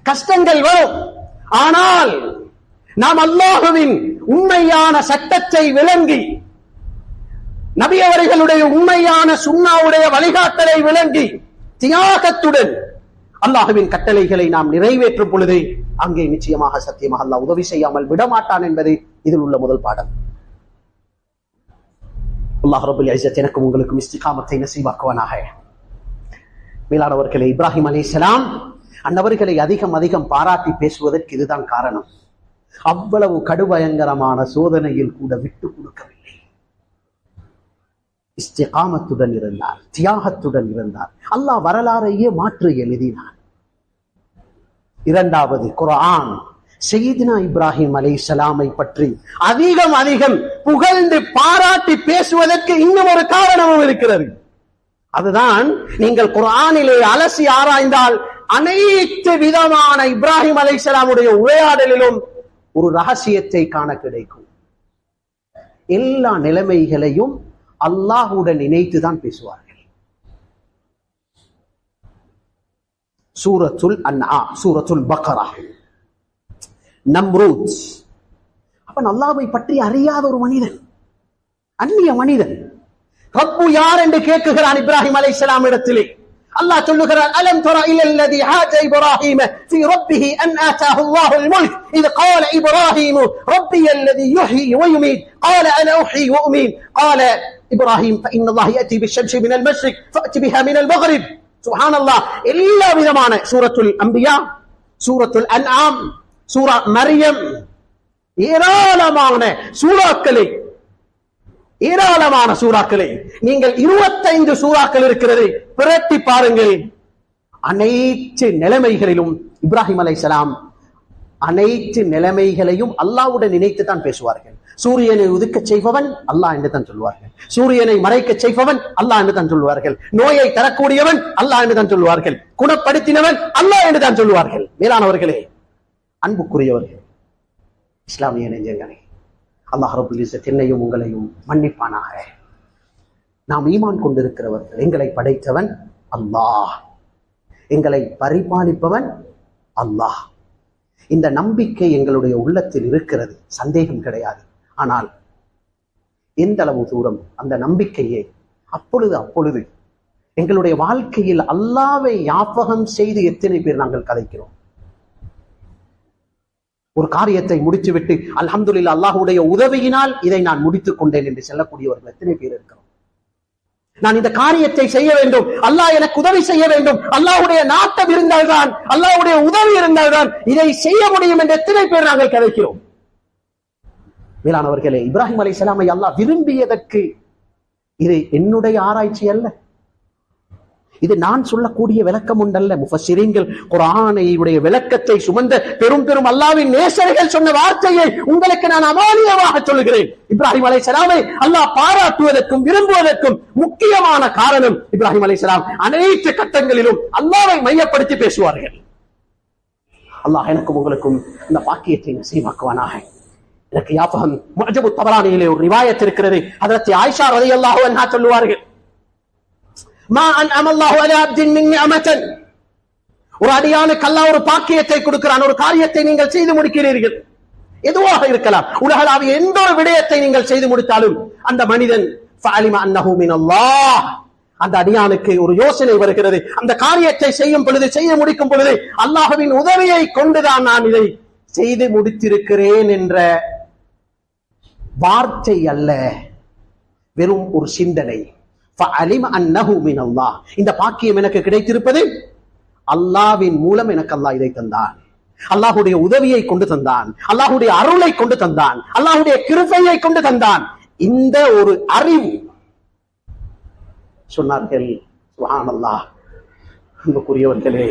கஷ்டங்கள் வரும். ஆனால் நாம் அல்லாஹுவின் உண்மையான சட்டத்தை விளங்கி, நபி அவர்களுடைய உண்மையான சுன்னாவுடைய வழிகாட்டலை விளங்கி தியாகத்துடன் அல்லாஹுவின் கட்டளைகளை நாம் நிறைவேற்றும் பொழுது அங்கே நிச்சயமாக சத்தியமாக அல்லாஹ் உதவி செய்யாமல் விடமாட்டான் என்பது இதில் உள்ள முதல் பாடம். அல்லாஹ் ரப்புல் இஸ்ஸத் எனக்கும் உங்களுக்கும் இஸ்திகாமத்தை நசீபாக்குவானாக. மேலானவர்களே, இப்ராஹிம் அலைஹிஸ்ஸலாம் அன்னவர்களை அதிகம் அதிகம் பாராட்டி பேசுவதற்கு இதுதான் காரணம். அவ்வளவு கடுபயங்கரமான சோதனையில் கூட விட்டு கொடுக்கவில்லை. இஸ்திகாமத்துடன் இருந்தார், தியாகத்துடன் இருந்தார். அல்லாஹ் வரலாறையே மாற்றி எழுதினார். இரண்டாவது, குர்ஆன் சையீதுனா இப்ராஹிம் அலைஹிஸ்ஸலாமை பற்றி அதிகம் அதிகம் புகழ்ந்து பாராட்டி பேசுவதற்கு இன்னும் ஒரு காரணமும் இருக்கிறது. அதுதான், நீங்கள் குர்ஆனிலே அலசி ஆராய்ந்தால் அனைத்து விதமான இப்ராஹிம் அலைஹிஸ்ஸலாமுடைய உரையாடலிலும் ஒரு ரகசியத்தை காண கிடைக்கும். எல்லா நிலைமைகளையும் அல்லாஹுடன் இணைத்துதான் பேசுவார்கள். சூரத்துல் அன்ஆம், சூரத்துல் பக்ரா, நம்ரூத். அப்ப அல்லாஹ்வை பற்றி அறியாத ஒரு மனிதன், அந்நிய மனிதன், ரப்பு யார் என்று கேட்குகிறான் இப்ராஹிம் அலைஹிஸ்ஸலாம் இடத்திலே. அல்லாஹ் சொல்லுகிறார், அலம் தர இலல்லதி ஹாஜ இப்ராஹீம ஃபீ ரப்பிஹி அன் ஆதாஹு அல்லாஹுல் முல்க் இத قال இப்ராஹீம் ரப்பி அல்லதி யுஹ்யி வ யுமீத் قال انا احيي واميت قال இப்ராஹீம் فان الله ياتي بالشمس من المشرق فات بها من المغرب. சுப்ஹானல்லாஹ். எல்லா விதமான சூரத்துல் அம்பியா, சூரத்துல் அன்ஆம், சூரா மரியம், ஏராளமான சூறாக்களை நீங்கள் 25 சூறாக்கள் இருக்கிறது பிரட்டி பாருங்கள். அனைத்து நிலைமைகளிலும் இப்ராஹிம் அலைஹிஸ்ஸலாம் அனைத்து நிலைமைகளையும் அல்லாஹ்வுடன் நினைத்து தான் பேசுவார்கள். சூரியனை உதிக்க செய்பவன் அல்லாஹ் என்று தான் சொல்வார்கள், சூரியனை மறைக்க செய்பவன் அல்லாஹ் என்று தான் சொல்வார்கள், நோயை தரக்கூடியவன் அல்லாஹ் என்று தான் சொல்வார்கள், குணப்படுத்தினவன் அல்லாஹ் என்று தான் சொல்வார்கள். மேலானவர்களே, அன்புக்குரியவர்கள், இஸ்லாமிய நெஞ்சங்களே, அல்லாஹ் ரப்பல் இஸ்ஸத் என்னையும் உங்களையும் மன்னிப்பானாக. நாம் ஈமான் கொண்டிருக்கிறவர்கள். எங்களை படைத்தவன் அல்லாஹ், எங்களை பரிபாலிப்பவன் அல்லாஹ். இந்த நம்பிக்கை எங்களுடைய உள்ளத்தில் இருக்கிறது, சந்தேகம் கிடையாது. ஆனால் எந்த அளவு தூரம் அந்த நம்பிக்கையை அப்பொழுது எங்களுடைய வாழ்க்கையில் அல்லாஹ்வை ஞாபகம் செய்து எத்தனை பேர் நாங்கள் கதைக்கிறோம்? ஒரு காரியத்தை முடித்துவிட்டு அல்ஹம்துலில்லாஹ் அல்லாஹ்வுடைய உதவியினால் இதை நான் முடித்துக் கொண்டேன் என்று சொல்லக்கூடியவர்கள் எத்தனை பேர் இருக்கிறோம்? நான் இந்த காரியத்தை செய்ய வேண்டும், அல்லாஹ் எனக்கு உதவி செய்ய வேண்டும், அல்லாஹ்வுடைய நாட்டம் இருந்தால்தான், அல்லாஹ்வுடைய உதவி இருந்தால்தான் இதை செய்ய முடியும் என்று எத்தனை பேர் நாங்கள் கதைக்கிறோம்? மேலானவர்களே, இப்ராஹிம் அலைஹிஸ்ஸலாமை அல்லாஹ் விரும்பியதற்கு இது என்னுடைய ஆராய்ச்சி அல்ல, இது நான் சொல்லக்கூடிய விளக்கம் உண்டல்ல. முஃபஸ்ஸிரீன்கள் குர்ஆனுடைய விளக்கத்தை சுமந்த பெரும் பெரும் அல்லாஹ்வின் நேசர்கள் சொன்ன வார்த்தையை உங்களுக்கு நான் அமானியமாக சொல்லுகிறேன். இப்ராஹிம் அலைஹிஸ்ஸலாமை அல்லாஹ் பாராட்டுவதற்கும் விரும்புவதற்கும் முக்கியமான காரணம், இப்ராஹிம் அலைஹிஸ்ஸலாம் அனைத்து கட்டங்களிலும் அல்லாஹ்வை மையப்படுத்தி பேசுவார்கள். அல்லாஹ் எனக்கும் உங்களுக்கும் இந்த பாக்கியத்தை நசீபாக்குவானாக. எனக்கு யாஃபகம் முஅஜ்ஜபு தபரானியிலே ஒரு ரிவாயத் இருக்கிறது. ஹஜ்ரத் ஆயிஷா ரலியல்லாஹு அன்ஹா சொல்லுவார்கள், மா அன்அம அல்லாஹு அலா அப்தின் மின் நிஅமத்தன், ஒரு அடியானுக்கு அல்லாஹ் ஒரு பாக்கியத்தை கொடுக்கிறான், ஒரு காரியத்தை நீங்கள் செய்து முடிக்கிறீர்கள், எதுவாக இருக்கலாம், உலகளாவிய எந்த ஒரு விடயத்தை நீங்கள் செய்து முடித்தாலும் அந்த மனிதன் ஃபஅலிம அன்னஹு மினல்லாஹ், அந்த அடியானுக்கு ஒரு யோசனை வருகிறது, அந்த காரியத்தை செய்யும் பொழுது, செய்ய முடிக்கும் பொழுது அல்லாஹ்வின் உதவியை கொண்டுதான் நான் இதை செய்து முடித்திருக்கிறேன் என்ற வார்த்தை அல்ல, வெறும் ஒரு சிந்தனை. ஃபஅலிம அன்னஹு மினல்லாஹ், இந்த பாக்கியம் எனக்கு கிடைத்திருப்பது அல்லாஹ்வின் மூலம் எனக்கு அல்லாஹ் இதை தந்தான், அல்லாஹ்வுடைய உதவியை கொண்டு தந்தான், அல்லாஹ்வுடைய அருளை கொண்டு தந்தான், அல்லாஹ்வுடைய கிருபையை கொண்டு தந்தான். இந்த ஒரு அறிவு சொன்னார்கள். சுப்ஹானல்லாஹ். அன்புக்குரியவர்களே,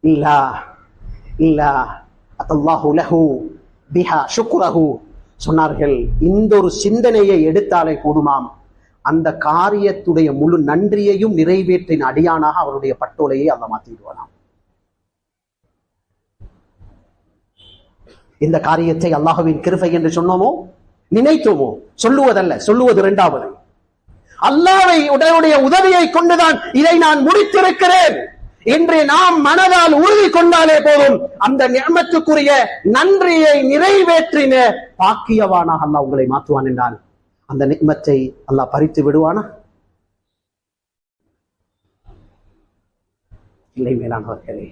இல்லா இல்லா அல்லாஹு லஹு பிஹா ஷுக்ரஹு சொன்னார்கள். இந்த ஒரு சிந்தனையை எடுத்தாலே போதுமாம், அந்த காரியத்துடைய முழு நன்றியையும் நிறைவேற்றின அடியானாக அவருடைய பட்டோலையை அல்லாஹ் மாற்றிடுவானாம். இந்த காரியத்தை அல்லாஹ்வின் கிருபை என்று சொன்னோமோ, நினைத்தோமோ, சொல்லுவதல்ல, சொல்லுவது இரண்டாவது. அல்லாஹ்வை உடைய உதவியை கொண்டுதான் இதை நான் முடித்திருக்கிறேன் என்று நாம் மனதால் உறுதி கொண்டாலே போதும், அந்த நிஅமத்துக்குரிய நன்றியை நிறைவேற்றின பாக்கியவானாக அல்லாஹ் உங்களை மாற்றுவான் என்றால் அந்த நிஅமத்தை அல்லாஹ் பறித்து விடுவானா? இல்லை. மேலானவர்களே,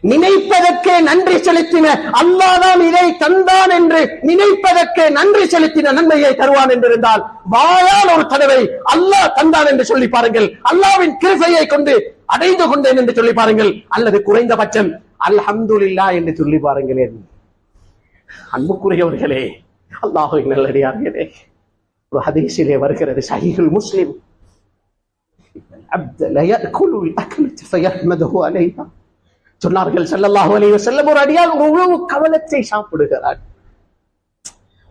நினைப்பதற்கே நன்றி செலுத்தின அல்லாஹ் தான் இதை தந்தான் என்று நினைப்பதற்கே நன்றி செலுத்தின நன்மையை தருவான் என்றிருந்தால் வாயால் ஒரு தடவை அல்லாஹ் தந்தான் என்று சொல்லி பாருங்கள், அல்லாஹ்வின் கிருபையை கொண்டு அடைந்து கொண்டேன் என்று சொல்லி பாருங்கள், அல்லது குறைந்தபட்சம் அல்ஹம்துலில்லாஹ் என்று சொல்லி பாருங்களேன். அன்புக்குரியவர்களே, அல்லாஹ்வின் நல்லடியார்களே, ஒரு ஹதீஸிலே வருகிறது, ஸஹீஹுல் முஸ்லிம், அப்த லா யஅகுலுல் அக்லத ஃபயஹ்மதுஹு அலைஹா சொன்னார்கள் ஸல்லல்லாஹு அலைஹி வஸல்லம், ஒரு அடியான் ஒரு உணவு கவலத்தை சாப்பிடுகிறார்.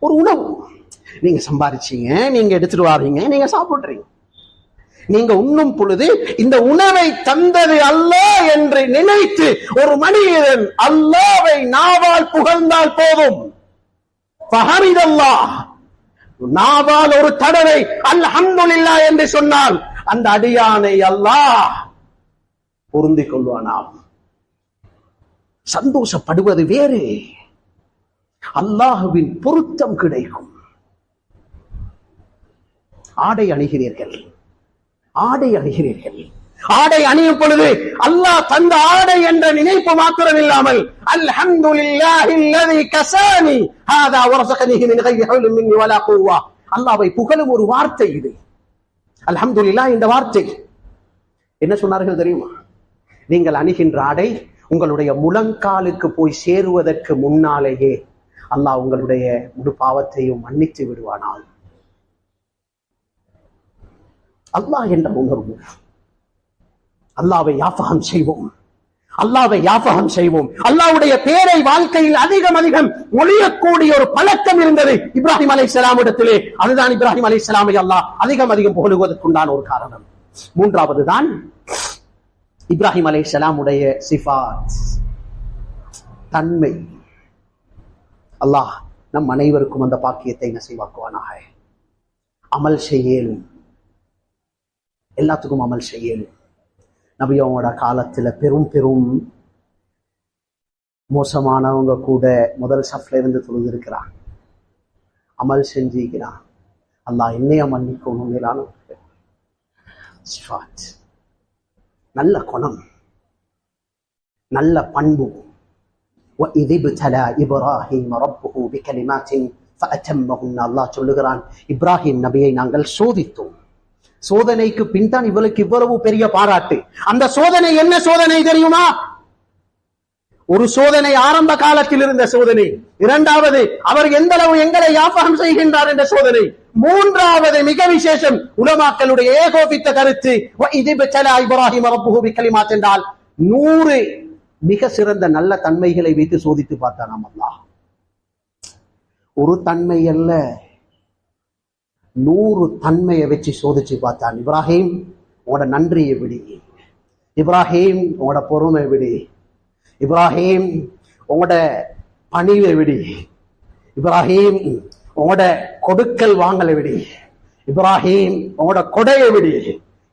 ஒரு உணவு நீங்க சம்பாதிச்சீங்க, நீங்க எடுத்துட்டு வாரீங்க, நீங்க சாப்பிடுறீங்க, நீங்க உண்ணும் பொழுது இந்த உணவை தந்தது அல்லாஹ் என்று நினைத்து ஒரு மனிதன் அல்லாஹ்வை நாவால் புகழ்ந்தால் போதும், ஃபஹமிதல்லாஹ், நாவால் ஒரு தடவை அல்ஹம்துலில்லாஹ் என்று சொன்னால் அந்த அடியானை அல்லாஹ் பொருந்திக் கொள்வானாம். சந்தோஷப்படுவது வேறு, அல்லாஹ்வின் பொருத்தம் கிடைக்கும். ஆடை அணிகிறீர்கள், ஆடை அணியும் பொழுது அல்லாஹ் தந்த ஆடை என்ற நினைப்பு மாத்திரம் இல்லாமல் அல்ஹம்துலில்லாஹில்லதி கஸானி ஹாதா வரஸகனிஹி மின் கைரி ஹவ்லின் மின்னி வலா குவ்வா. அல்லாஹ்வை புகழும் ஒரு வார்த்தை இது. அல்ஹம்துலில்லாஹ் இந்த வார்த்தை என்ன சொன்னார்கள் தெரியுமா? நீங்கள் அணிகின்ற ஆடை உங்களுடைய முழங்காலுக்கு போய் சேருவதற்கு முன்னாலேயே அல்லாஹ் உங்களுடைய முழு பாவத்தையும் மன்னித்து விடுவானால். அல்லாஹ் என்ற உணர்வு. அல்லாஹ்வை யாபகம் செய்வோம், அல்லாஹ்வை யாபகம் செய்வோம். அல்லாஹ்வுடைய பேரை வாழ்க்கையில் அதிகம் அதிகம் ஒளியக்கூடிய ஒரு பழக்கம் இருந்தது இப்ராஹிம் அலைஹிஸ்ஸலாம் இடத்திலே. அதுதான் இப்ராஹிம் அலைஹிஸ்ஸலாமை அல்லாஹ் அதிகம் அதிகம் புகழுவதற்குண்டான ஒரு காரணம். மூன்றாவது தான் இப்ராஹிம் அலைஹிஸ்ஸலாமுடைய சிஃபாத், தன்மை. அல்லாஹ் நம் அனைவருக்கும் அந்த பாக்கியத்தை நசீவாக்குவானாக. அமல் செய்யலும், எல்லாத்துக்கும் அமல் செய்யலும். நபியோட காலத்துல பெரும் பெரும் மோசமானவங்க கூட முதல் சஃப்ல இருந்து தொழுதிருக்கிறான், அமல் செஞ்சிக்கிறான். அல்லாஹ் என்னைய மன்னிக்கணும். மேலான சிஃபாத், நல்ல குணம், நல்ல பண்பு. وَإِذِ ابْتَلَى إِبْرَاهِيمَ رَبُّهُ بِكَلِمَاتٍ فَأَتَمَّهُنَّ. அல்லாஹ் சொல்லுகிறான், இப்ராஹிம் நபியை நாங்கள் சோதித்தோம். சோதனைக்கு பின் தான் இவளுக்கு இவ்வளவு பெரிய பாராட்டு. அந்த சோதனை என்ன சோதனை தெரியுமா? ஒரு சோதனை ஆரம்ப காலத்தில் இருந்த சோதனை, இரண்டாவது அவர் எந்த அளவு எங்களை யாபகம் செய்கின்றார் என்ற சோதனை, மூன்றாவது மிக விசேஷம் உலமாக்களுடைய ஏகோபித்த கருத்து وَإِذِ ابْتَلَى إِبْرَاهِيمَ رَبُّهُ بِكَلِمَاتٍ என்றால் 100 மிக சிறந்த நல்ல தன்மைகளை வைத்து சோதித்து பார்த்தான் அல்லாஹ். ஒரு தன்மை அல்ல, 100 தன்மையை வச்சு சோதிச்சு பார்த்தான். இப்ராஹிம் உங்களோட நன்றியை விடி, இப்ராஹிம் உங்களோட பொறுமை விடி, இப்ராஹிம் உங்களோட பணிவை விடி, இப்ராஹிம் உங்களோட கொடுக்கல் வாங்கலை விடி, இப்ராஹிம் உங்களோட கொடையை விடி,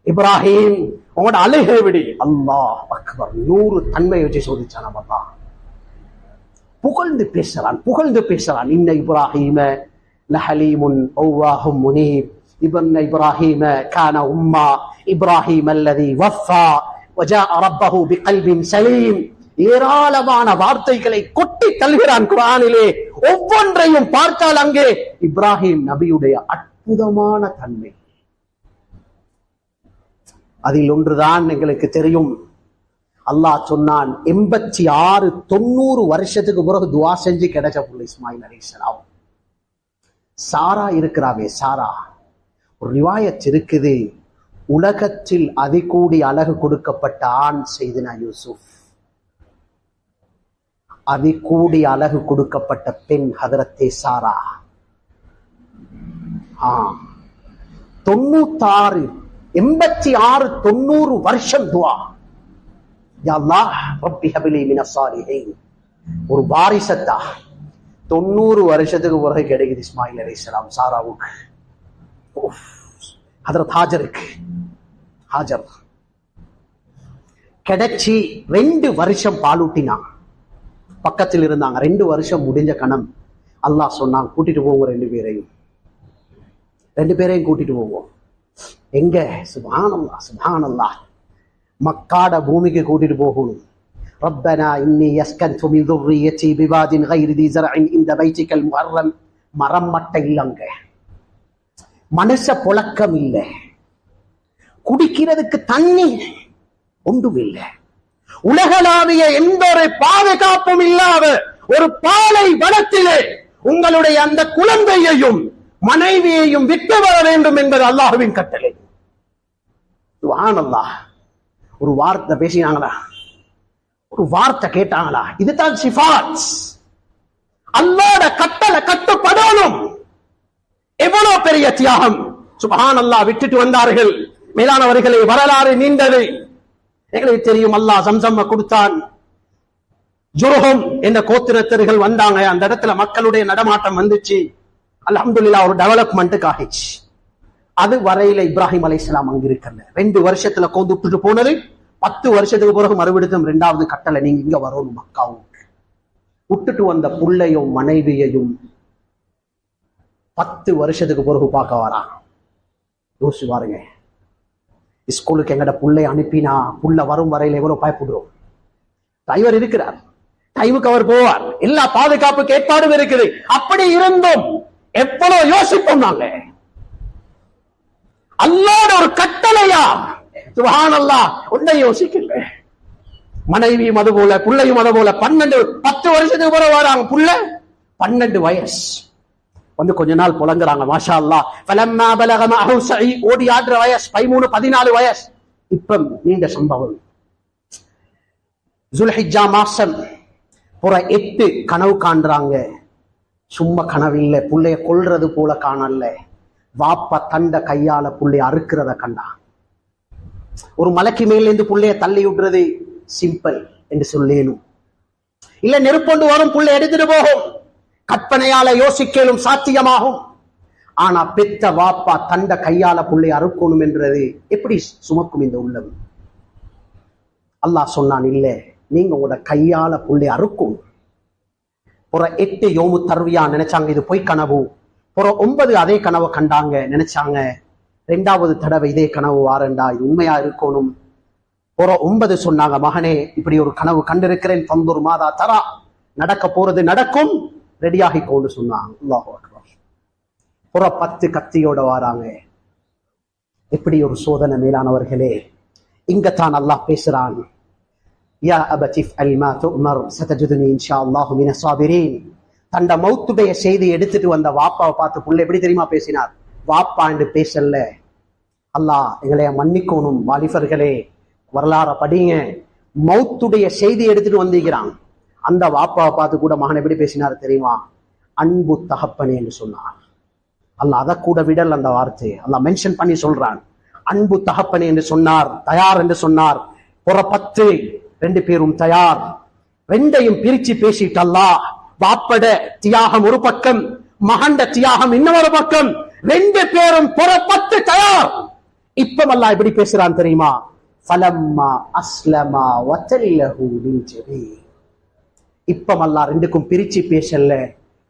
இப்ராஹிம் உங்களோட அழுகை விடி. அல்லாஹ் அக்பர். 100 தன்மையை வச்சு சோதிச்சான் அல்லாஹ். புகழ்ந்து பேசலாம், புகழ்ந்து பேசலாம். இன்ன இப்ராஹிம லஹலீமுன் அவ்வாஹும் முனீப். இப்ன இப்ராஹிம கான உம்மா இப்ராஹிம் அல்லதி வஃபா வஜாஅ ரப்பஹு பிகல்பின் சலீம். ஏராளமான வார்த்தைகளை கொட்டி தள்ளுகிறான் குர்ஆனிலே. ஒவ்வொன்றையும் பார்த்தால் அங்கே இப்ராஹிம் நபியுடைய அற்புதமான தன்மை. அதில் ஒன்றுதான் எங்களுக்கு தெரியும். அல்லாஹ் சொன்னான், 86-90 வருஷத்துக்கு பிறகு துவா செஞ்சு கிடைச்ச புள்ள இஸ்மாயில் அலைஹிஸ்ஸலாம். சாரா இருக்கிறாவே, சாரா, ஒரு ரிவாயத் இருக்குது, உலகத்தில் அதிகூடி அழகு கொடுக்கப்பட்ட ஆண் செய்தினா யூசுப், அதிகூடி அழகு கொடுக்கப்பட்ட பெண் ஹதரத்தே சாரா. 86-90 வருஷம் துவா. யா அல்லாஹ் ரப்பி ஹப்லி மினஸ் ஸாலிஹீன். ஒரு வாரிசத்தா 90 வருஷத்துக்கு பிறகு கிடைக்குது இஸ்மாயில் அலைஹிஸ்ஸலாம் சாராவுக்கு. ஹதரத் ஹாஜருக்கு, ஹாஜர் கிடைச்சி 2 வருஷம் பாலூட்டினான். பக்கத்தில் இருந்தாங்க. 2 வருஷம் முடிஞ்ச கணம் அல்லாஹ் சொன்னான், கூட்டிட்டு போவோம் 2 பேரையும் கூட்டிட்டு போவோம். எங்க? சுப்ஹானல்லாஹ், சுப்ஹானல்லாஹ், மக்காட பூமிக்கு கூட்டிட்டு போகணும். ரப்பனா இன்னி யஸ்கன்து மின் ذُرِّيَّتِي بِوَادٍ غَيْرِ ذِي زَرْعٍ عِندَ بَيْتِكَ الْمُحَرَّمِ. மரம் மட்டை இல்லங்க, மனுஷ புழக்கம் இல்ல, குடிக்கிறதுக்கு தண்ணி ஒன்றும் இல்லை, உலகளாவிய எந்த ஒரு பாதுகாப்பும் இல்லாத ஒரு பாலை வனத்திலே உங்களுடைய அந்த குழந்தையையும் மனைவியையும் விட்டு வர வேண்டும் என்பது அல்லாஹ்வின் கட்டளை. சுப்ஹானல்லாஹ். ஒரு வார்த்தை பேசினாங்களா? ஒரு வார்த்தை கேட்டாங்களா? இதுதான் சிஃபாத். அல்லாஹ்வுடைய கட்டளை கட்டுப்படணும். எவ்வளவு பெரிய தியாகம்! சுப்ஹானல்லாஹ். விட்டுட்டு வந்தார்கள். மேலானவர்களை, வரலாறு நீண்டது. எங்களுக்கு தெரியும், அல்லாஹ் சம்சம்ம கொடுத்தான். ஜுர்ஹும் என்ற கோத்திரத்தர்கள் வந்தாங்க. அந்த இடத்துல மக்களுடைய நடமாட்டம் வந்துச்சு. அல்ஹம்துலில்லாஹ், ஒரு டெவலப்மெண்ட்டுக்கு ஆகிச்சு. அது வரையில இப்ராஹிம் அலைஹிஸ்ஸலாம் அங்க இருக்கல. 2 வருஷத்துல கோந்து விட்டுட்டு போனது. 10 வருஷத்துக்கு பிறகு மறுபடியும் 2வது கட்டளை, நீங்க இங்க வரணும் மக்காவுக்கு. விட்டுட்டு வந்த புள்ளையும் மனைவியையும் 10 வருஷத்துக்கு பிறகு பார்க்க வரான். யோசிச்சு பாருங்க. ஸ்கூலுக்கு எங்கட புள்ளை அனுப்பினா புள்ள வரும் வரையில எவ்வளவு பயப்படுறோம். டிரைவர் இருக்கிறார், டைமுக்கு அவர் போவார், எல்லா பாதுகாப்புக்கு ஏற்பாடும் இருக்குது. அப்படி இருந்தும் எவ்வளவு யோசிப்போம் நாங்க. அல்லாஹ்வோட ஒரு கட்டளையா? சுப்ஹானல்லாஹ், ஒன்றை யோசிக்கல. மனைவியும் அது போல, புள்ளையும் அது போல. 10 வருஷத்துக்கு பிறகு வராங்க புள்ள, 12 வயசு வந்து கொஞ்ச நாள் புலங்குறாங்க. மாஷா அல்லாஹ். ஃபலம்மா பலக மஅஹு ஸஇ, ஓடி ஆடுற வயசு 13 14 வயசு. இப்ப நீண்ட சம்பவம். ஜுல்ஹிஜ்ஜா மாசம் புற 8 கனவு காண்றாங்க. சும்மா கனவில்லை, புள்ளைய கொல்றது போல காணல. வாப்பா தண்ட கையால புள்ளைய அறுக்கிறத கண்டா. ஒரு மலைக்கு மேலிருந்து புள்ளைய தள்ளி விடுறது சிம்பிள் என்று சொல்லேனும். இல்ல நெருப்பொண்டு வரும், புள்ளை எடுத்துட்டு போகும். கற்பனையால யோசிக்கலும் சாத்தியமாகும். ஆனா பெத்த வாப்பா தண்ட கையால புள்ளை அறுக்கணும் என்றது எப்படி சுமக்கும் இந்த உள்ளம்? அல்லாஹ் சொன்னான், இல்ல நீங்க உங்களோட கையால புள்ளை அறுக்கும். புற 8 யோமு தர்வியா நினைச்சாங்க இது பொய் கனவு. புற 9 அதே கனவை கண்டாங்க, நினைச்சாங்க 2வது தடவை இதே கனவு வாரண்டா, இது உண்மையா இருக்கணும். புற 9 சொன்னாங்க, மகனே இப்படி ஒரு கனவு கண்டிருக்கிறேன், பந்தூர் மாதா தரா, நடக்க போறது நடக்கும், ரெடியாகிக்கோன்னு சொன்னாங்க. அல்லாஹு அக்பர். புற 10 கத்தியோட வாராங்க. எப்படி ஒரு சோதனை மேலானவர்களே. இங்கத்தான் அல்லாஹ் பேசுறான், யா அபதிஃப் அல்மா துமர் சதஜுதுனி இன்ஷா அல்லாஹு மினஸ் சாபிரீன். தண்ட மௌத்துடைய செய்தி எடுத்துட்டு வந்த வாப்பாவை பார்த்து புள்ள எப்படி தெரியுமா பேசினார்? வாப்பா என்று பேசல. அல்லாஹ் எங்களைய மன்னிக்கணும் வாலிபர்களே, வரலாற படிங்க. மௌத்துடைய செய்தி எடுத்துட்டு வந்திருக்கிறான். அந்த வாப்பாவை பார்த்து கூட மகன் எப்படி பேசினார் தெரியுமா? அன்பு தகப்பனே என்று சொன்னார். அல்லாஹ் அதை கூட விடல், அந்த வார்த்தையை அல்லாஹ் மென்ஷன் பண்ணி சொல்றான். அன்பு தகப்பனே என்று சொன்னார், தயார் என்று சொன்னார். புற 10 2 பேரும் தயார். 2ஐயும் பிரிச்சு பேசிட்டு அல்லாஹ் வாப்பட தியாகம் ஒரு பக்கம், மகண்ட தியாகம் இன்னொரு பக்கம். 2 பேரும் புற 10 தயார். இப்ப அல்லாஹ் எப்படி பேசுறான் தெரியுமா? ஃபலம்மா அஸ்லமா வதல்லஹு லில்ஜபீன். இப்ப அல்லாஹ் 2க்கும் பிரிச்சு பேசல,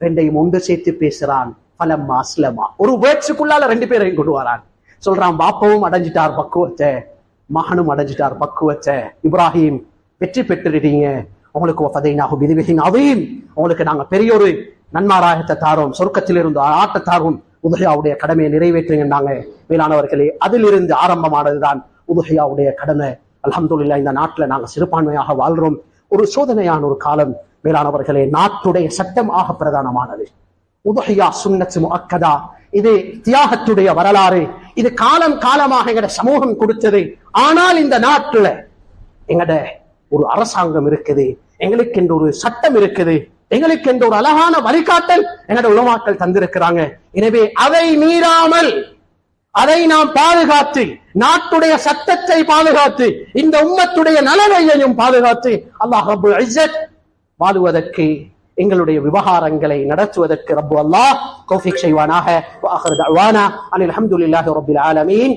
2ஐயும் ஒன்று சேர்த்து பேசுறான். ஃபலம்மா அஸ்லமா, ஒரு வேர்ட்ஸுக்குள்ளால 2 பேரையும் கொண்டு வரான். சொல்றான், பாப்பாவும் அடைஞ்சிட்டார் பக்குவத்தை, மகனும் அடைஞ்சிட்டார் பக்குவத்தை. இப்ராஹிம் வெற்றி பெற்றுட்டீங்க, உங்களுக்கு வஃபதைனாஹு பிதிபிஹின் அதீம், உங்களுக்கு நாங்க பெரிய ஒரு நன்மாராயத்தை தாரோம், சொர்க்கத்தில் இருந்து ஆட்ட தாரோம், உதுஹியாவுடைய கடமையை நிறைவேற்றுங்கன்னாங்க. மேலானவர்களே, அதிலிருந்து ஆரம்பமானதுதான் உதுஹியாவுடைய கடமை. அல்ஹம்துலில்லாஹ், இந்த நாட்டில் நாங்கள் சிறுபான்மையாக வாழ்றோம். ஒரு சோதனையான ஒரு காலம் மேலானவர்களே. நாட்டுடைய சட்டம் ஆக பிரதானமானது. உதுஹியா சுன்னத் முஅக்கதா, இது தியாகத்துடைய வரலாறு. இது காலம் காலமாக எங்கட சமூகம் கொடுத்தது. ஆனால் இந்த நாட்டுல எங்கட ஒரு அரசாங்கம் இருக்குது, எங்களுக்கு என்று ஒரு சட்டம் இருக்குது, எங்களுக்கு என்று ஒரு அழகான வழிகாட்டல் எங்கட உலமாக்கள் தந்திருக்கிறாங்க. எனவே அதை மீறாமல் அதை நாம் பாதுகாத்து, நாட்டுடைய சட்டத்தை பாதுகாத்து, இந்த உம்மத்துடைய நலவையையும் பாதுகாத்து அல்லாஹ் ரப்புல் இஸ்ஸத் வாழுவதற்கு, எங்களுடைய விவகாரங்களை நடத்துவதற்கு ரப்பு அல்லாஹ் தௌஃபீக் செய்வானாக. வ ஆகிரு தஅவானா அனில் ஹம்துலில்லாஹி ரப்பில் ஆலமீன்.